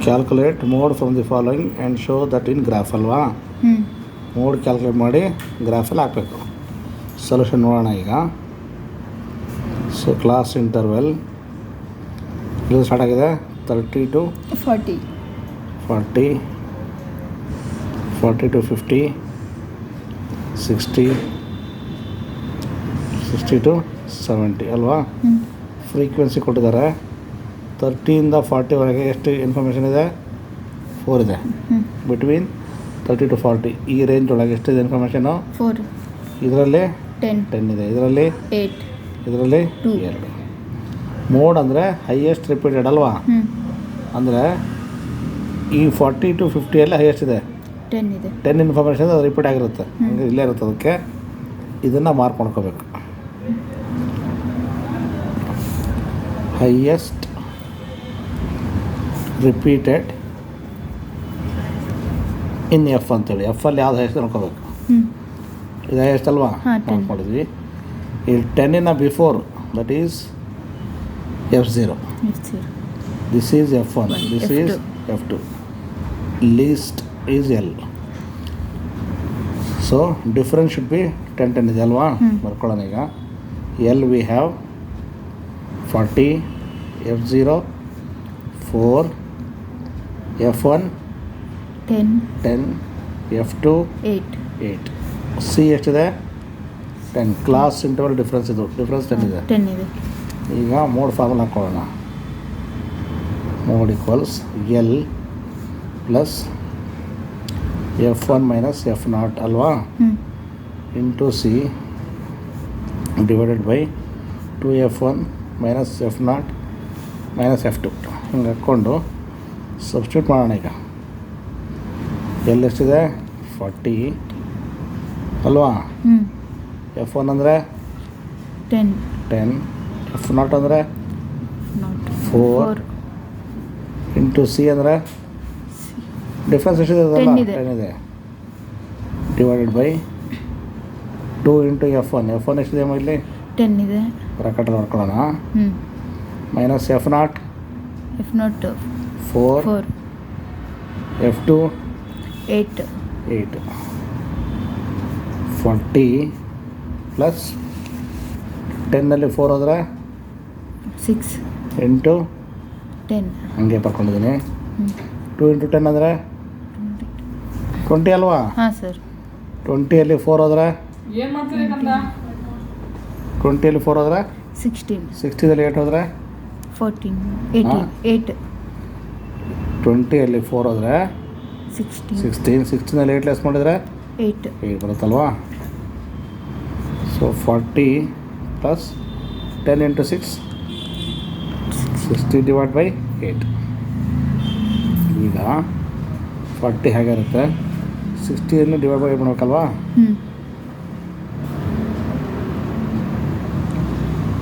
Calculate mode from the following and show that in graph ಅಲ್ವಾ. Mode calculate ಮಾಡಿ ಗ್ರಾಫಲ್ಲಿ ಹಾಕಬೇಕು. Solution ನೋಡೋಣ ಈಗ. ಸೊ ಕ್ಲಾಸ್ ಇಂಟರ್ವೆಲ್ ಇದು ಸ್ಟಾರ್ಟ್ ಆಗಿದೆ 30 to 40, 40, 40 to 50, 60, 60 to 70 ಅಲ್ವಾ. ಫ್ರೀಕ್ವೆನ್ಸಿ ಕೊಟ್ಟಿದ್ದಾರೆ. 30ಇಂದ 40ವರೆಗೆ ಎಷ್ಟು ಇನ್ಫಾರ್ಮೇಷನ್ ಇದೆ? 4 ಇದೆ. ಬಿಟ್ವೀನ್ 30 to 40 ಈ ರೇಂಜ್ ಒಳಗೆ ಎಷ್ಟಿದೆ ಇನ್ಫಾರ್ಮೇಷನು? 4, ಇದರಲ್ಲಿ 10 ಇದೆ, ಇದರಲ್ಲಿ 8, ಇದರಲ್ಲಿ 2. 2. ಮೋಡ್ ಅಂದರೆ ಹೈಯೆಸ್ಟ್ ರಿಪೀಟೆಡ್ ಅಲ್ವಾ. ಅಂದರೆ ಈ 40 to 50 ಹೈಯೆಸ್ಟ್ ಇದೆ. 10 ಇದೆ. 10 ಇನ್ಫಾರ್ಮೇಷನ್ ಅದು ರಿಪೀಟ್ ಆಗಿರುತ್ತೆ. ಹಂಗೆ ಇಲ್ಲೇ ಇರುತ್ತೆ. ಅದಕ್ಕೆ ಇದನ್ನು ಮಾರ್ಕ್ ಮಾಡ್ಕೋಬೇಕು. ಹೈಯೆಸ್ಟ್ ರಿಪೀಟೆಡ್ ಇನ್ ಎಫ್ ಅಂತೇಳಿ. ಎಫಲ್ಲಿ ಯಾವ್ದು ಹೈಯೆಸ್ಟ್ ನೋಡ್ಕೋಬೇಕು. ಇದು ಹೈಯೆಸ್ಟ್ ಅಲ್ವಾ, ಮಾರ್ಕ್ ಮಾಡಿದ್ವಿ. ಇಲ್ಲಿ 10 before that is F0. This is F1. This is F2. Least is L. So difference should be 10 ಇದೆ ಅಲ್ವಾ. ಬರ್ಕೊಳ್ಳೋಣ ಈಗ. L we have 40, F0 4, F1 10, F2 8. C ಎಷ್ಟಿದೆ? 10. ಕ್ಲಾಸ್ ಇಂಟರ್ವಲ್ ಡಿಫ್ರೆನ್ಸ್ ಇದು. ಡಿಫ್ರೆನ್ಸ್ 10 ಇದೆ. 10 ಇದೆ. ಈಗ ಮೋಡ್ ಫಾರ್ಮುಲಾ ಹಾಕೊಳ್ಳೋಣ. Mode equals L plus F1 minus F0 ಅಲ್ವಾ, into C divided by 2F1 minus F0 minus F2. ಹಿಂಗೆ ಹಾಕ್ಕೊಂಡು ಸಬ್ಸ್ಟಿಟ್ಯೂಟ್ ಮಾಡೋಣ ಈಗ. ಎಲ್ ಎಷ್ಟಿದೆ? 40 ಅಲ್ವಾ. F1 ಅಂದರೆ 10, F0 ಅಂದರೆ 4 ಇಂಟು ಸಿ ಅಂದರೆ ಡಿಫ್ರೆನ್ಸ್ ಎಷ್ಟಿದೆ? 10 ಇದೆ. Divided by 2 into F1. F1 ಎಷ್ಟಿದೆ ಇಲ್ಲಿ? 10 ಇದೆ. ಬ್ರಾಕೆಟಲ್ಲಿ ಮಾಡ್ಕೊಳ್ಳೋಣ. Minus F0 4, F2 8. 40 ಪ್ಲಸ್ 10 4 ಹೋದರೆ 6 ಇಂಟು 10 ಹಂಗೆ ಬರ್ಕೊಂಡಿದ್ದೀನಿ. 2 ಇಂಟು 10 ಅಂದರೆ 20 ಅಲ್ವಾ. ಹಾಂ ಸರ್. 20 4 ಹೋದರೆ 20 4 ಹೋದರೆ 16, 60 8 ಹೋದರೆ 14, 18, 8. 20 4 ಹೋದರೆ 16, 16 8 ಲೆಸ್ ಮಾಡಿದರೆ 8 ಬರುತ್ತಲ್ವಾ. So 40 plus 10 into 6 60 divide by 8. ಈಗ 40 ಹೇಗಿರುತ್ತೆ? 60 ಡಿವೈಡ್ ಬೈ 8 ಮಾಡ್ಬೇಕಲ್ವಾ.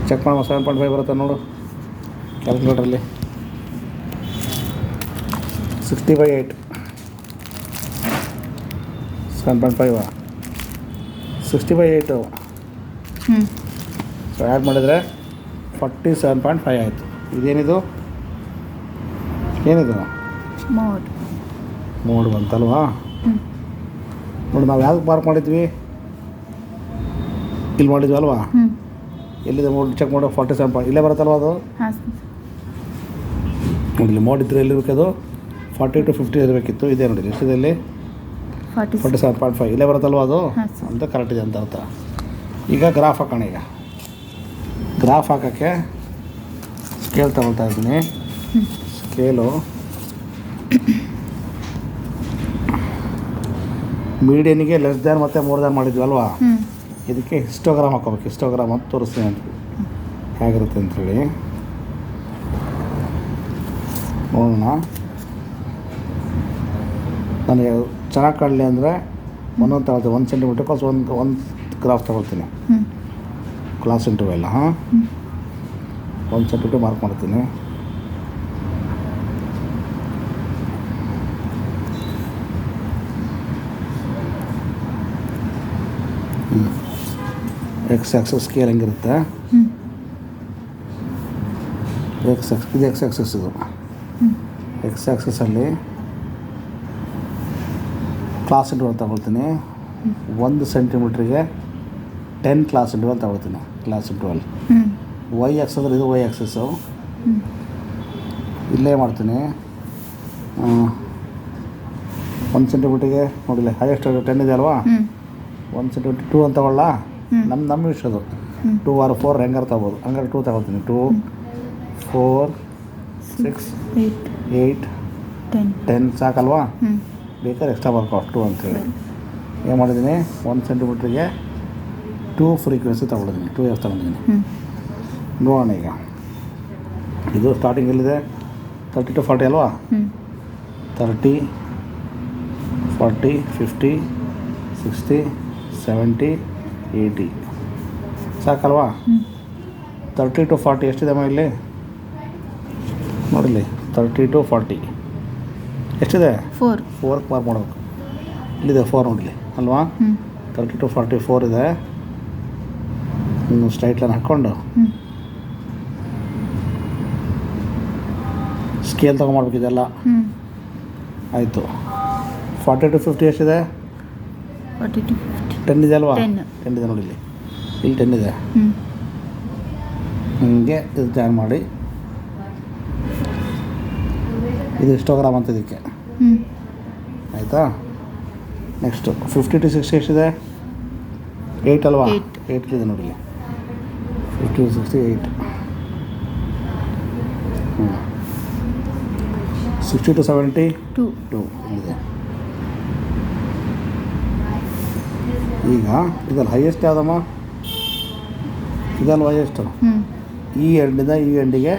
ಚೆಕ್ ಮಾಡುವ. 7.5 ಬರುತ್ತೆ ನೋಡು ಕ್ಯಾಲ್ಕುಲೇಟ್ರಲ್ಲಿ. 60/8 7.5 60/8. ಸೊ ಆ್ಯಡ್ ಮಾಡಿದರೆ 47.5 ಆಯಿತು. ಇದೇನಿದು? ಏನಿದು? ಮೋಡ್ ಬಂತಲ್ವಾ. ನೋಡಿ ನಾವು ಯಾವ್ದು ಮಾರ್ಕ್ ಮಾಡಿದ್ವಿ? ಇಲ್ಲಿ ಮಾಡಿದ್ವಿ ಅಲ್ವಾ. ಎಲ್ಲಿದೆ ಮೋಡ್? ಚೆಕ್ ಮಾಡೋ. 47. ಇಲ್ಲೇ ಬರುತ್ತಲ್ವ ಅದು. ನೋಡಿ ಇಲ್ಲಿ ಮೋಡ್ ಇದ್ದರೆ ಎಲ್ಲಿರ್ಬೇಕದು? 40 to 50 ಇರಬೇಕಿತ್ತು. ಇದೇ ನೋಡಿ ಎಷ್ಟಿದೆ ಇಲ್ಲಿ? 47.5. ಇಲ್ಲೇ ಬರುತ್ತಲ್ವ ಅದು. ಅಂತ ಕರೆಕ್ಟ್ ಇದೆ ಅಂತ ಅರ್ಥ. ಈಗ ಗ್ರಾಫ್ ಹಾಕೋಣ. ಈಗ ಗ್ರಾಫ್ ಹಾಕೋಕ್ಕೆ ಸ್ಕೇಲ್ ತಗೊಳ್ತಾ ಇದ್ದೀನಿ. ಸ್ಕೇಲು ಮೀಡಿಯನ್ಗೆ ಲೆಸ್ ದ್ಯಾನ್ ಮತ್ತು ಮೋರ್ ದ್ಯಾನ್ ಮಾಡಿದ್ವಿ ಅಲ್ವಾ. ಇದಕ್ಕೆ ಹಿಸ್ಟೋಗ್ರಾಮ್ ಹಾಕೋಬೇಕು. ಹಿಸ್ಟೋಗ್ರಾಮ್ ಅಂತ ತೋರಿಸ್ತೀನಿ ಅಂತ ಹೇಗಿರುತ್ತೆ ಅಂಥೇಳಿ ನೋಡೋಣ. ನನಗೆ ಚೆನ್ನಾಗಿ ಕಾಣಲಿ ಅಂದರೆ ಒಂದೊಂದು ತಗೊಳ್ತೀನಿ. 1 ಸೆಂಟಿಮೀಟರ್ ಕಾಸ್ ಒಂದು ಗ್ರಾಫ್ ತಗೊಳ್ತೀನಿ. ಕ್ಲಾಸ್ ಇಂಟರ್ವೆಲ್ 1 ಸೆಂಟಿಮೀಟರ್ ಮಾರ್ಕ್ ಮಾಡ್ತೀನಿ. ಎಕ್ಸ್ ಆಕ್ಸಸ್ ಸ್ಕೇಲ್ ಹೆಂಗಿರುತ್ತೆ? ಎಕ್ಸ್ ಆಕ್ಸಸ್ ಇದು ಎಕ್ಸ್ ಆ್ಯಕ್ಸಸಲ್ಲಿ ಕ್ಲಾಸ್ ಇಂಟರ್ವಲ್ ತಗೊಳ್ತೀನಿ. 1 ಸೆಂಟಿಮೀಟ್ರಿಗೆ 10 ಕ್ಲಾಸ್ ಇಂಟರ್ವಲ್ ತಗೊಳ್ತೀನಿ. ಕ್ಲಾಸ್ ಇಂಟರ್ವಲ್ ವೈ ಆಕ್ಸ್ ಅಂದರೆ ಇದು ವೈ ಆಕ್ಸಸ್ಸು. ಇಲ್ಲೇ ಮಾಡ್ತೀನಿ. 1 ಸೆಂಟಿಮೀಟ್ರಿಗೆ ನೋಡಿಲ್ಲ ಹೈಯೆಸ್ಟ್ 10 ಇದೆ ಅಲ್ವಾ. 1 ಸೆಂಟಿಮೀಟ್ರ್ 2 ಅಂತ ತಗೊಳ್ಳ. ನಮ್ಮ ವಿಷಯ ಅದು 2 ಆರ್ 4 ಹೆಂಗಾರು ತಗೋಬೋದು. ಹಂಗಾರೆ 2 ತಗೊಳ್ತೀನಿ. 2 4 6 8 10 ಸಾಕಲ್ವಾ. ಬೇಕಾದ್ರೆ ಎಕ್ಸ್ಟ್ರಾ ಬರ್ಕೋ 2 ಅಂತೇಳಿ ಏನು ಮಾಡಿದ್ದೀನಿ. 1 ಸೆಂಟಿಮೀಟ್ರಿಗೆ 2 ಫ್ರೀಕ್ವೆನ್ಸಿ ತಗೊಳ್ತೀನಿ. 2 ಎಫ್ ತಗೊಂಡಿದ್ದೀನಿ. ನೋಡೋಣ ಈಗ ಇದು ಸ್ಟಾರ್ಟಿಂಗ್ ಎಲ್ಲಿದೆ 30 to 40 ಅಲ್ವಾ. 30 40 50 60 70 80 ಸಾಕಲ್ವಾ. 30 to 40 ಎಷ್ಟಿದೆ ಅಮ್ಮ ಇಲ್ಲಿ ನೋಡಿಲಿ. 30 to 40 ಎಷ್ಟಿದೆ 4 ಮಾರ್ಕ್ ಮಾಡಬೇಕು. ಇಲ್ಲಿದೆ 4 ನೋಡಲಿ ಅಲ್ವಾ. 30 to 40 4 ಇದೆ. ಸ್ಟ್ರೈಟ್ ಲೈನ್ ಹಾಕ್ಕೊಂಡು ಸ್ಕೇಲ್ ತೊಗೊಂಡ್ಬಿಟ್ಟಿದೆಲ್ಲ ಆಯಿತು. 40 to 50 ಎಷ್ಟಿದೆ 10 ಇದೆ ಅಲ್ವಾ. 10 ಇದೆ ನೋಡಿ ಇಲ್ಲಿ 10 ಇದೆ. ಹೀಗೆ ಇದು ಜಾಯಿನ್ ಮಾಡಿ ಇದು ಹಿಸ್ಟೋಗ್ರಾಮ್ ಅಂತ ಇದಕ್ಕೆ ಆಯಿತಾ. ನೆಕ್ಸ್ಟು 50 to 60 ಎಷ್ಟಿದೆ 8 ಅಲ್ವಾ. 8 ಇದೆ ನೋಡಿ ಇಲ್ಲಿ 50 to 60 8. 60 to 70 2 ಇಲ್ಲಿದೆ. ಈಗ ಇದಲ್ಲಿ ಹೈಯೆಸ್ಟ್ ಯಾವುದಮ್ಮ ಇದಲ್ವ ಹೈಯೆಸ್ಟು. ಈ ಎಂಡಿಂದ ಈ ಎಂಡಿಗೆ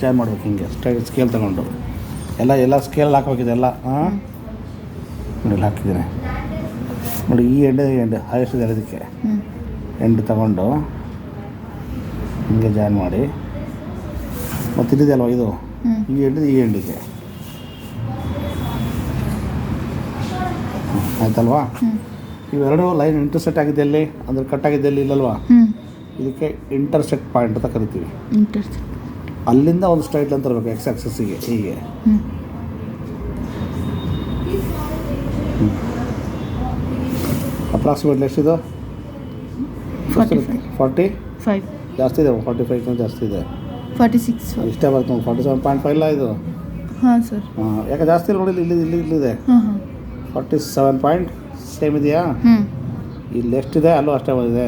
ಜಾಯಿನ್ ಮಾಡ್ಬೇಕು. ಹಿಂಗೆ ಸ್ಕೇಲ್ ತಗೊಂಡು ಎಲ್ಲ ಸ್ಕೇಲ್ ಹಾಕ್ಬೇಕಿದೆ ಎಲ್ಲ. ನೋಡಿ ಹಾಕಿದ್ದೀನಿ ನೋಡಿ. ಈ ಎಂಡ್ ಹೈಯೆಸ್ಟ್ ಇದೆ ಇದಕ್ಕೆ ಎಂಡ್ ತಗೊಂಡು ಹಿಂಗೆ ಜಾಯಿನ್ ಮಾಡಿ ಮತ್ತು ಇಲ್ಲಿದೆ ಅಲ್ವ ಇದು ಈ ಎಂಡಿಂದ ಈ ಎಂಡಿಗೆ ಆಯ್ತಲ್ವಾ. ಇವೆರಡು ಲೈನ್ ಇಂಟರ್ಸೆಕ್ಟ್ ಆಗಿದೆ ಅಲ್ಲಿ ಅಂದರೆ ಕಟ್ ಆಗಿದೆ ಅಲ್ಲಿ ಇಲ್ಲಲ್ವಾ. ಇದಕ್ಕೆ ಇಂಟರ್ಸೆಕ್ಟ್ ಪಾಯಿಂಟ್ ಅಂತ ಕರಿತೀವಿ. ಅಲ್ಲಿಂದ ಒಂದು ಸ್ಟ್ರೈಟ್ ಲೈನ್ ತರಬೇಕು ಎಕ್ಸ್ ಆಕ್ಸಸ್ಸಿಗೆ ಹೀಗೆ. ಅಪ್ರಾಕ್ಸಿಮೇಟ್ಲಿ ಎಷ್ಟಿದು 45 ಜಾಸ್ತಿ ಇದೆ. 45 ಜಾಸ್ತಿ ಇದೆ. 46 ಇಷ್ಟೇ ಬರ್ತದೆ 47.5 ಇಲ್ಲ ಇದು. ಹಾಂ ಸರ್. ಯಾಕೆ ಜಾಸ್ತಿ ಇಲ್ಲ ನೋಡಿ ಇಲ್ಲಿದೆ 47 ಪಾಯಿಂಟ್ ಸೇಮ್ ಇದೆಯಾ. ಇಲ್ಲಿ ಎಷ್ಟಿದೆ ಅಲ್ಲೂ ಅಷ್ಟೇ ಬಂದಿದೆ.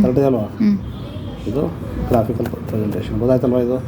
ಕರೆಕ್ಟ್ ಇದೆ ಅಲ್ವಾ. ಇದು ಗ್ರಾಫಿಕಲ್ ಪ್ರೆಸೆಂಟೇಷನ್ ಗೊತ್ತಾಯ್ತಲ್ವಾ ಇದು.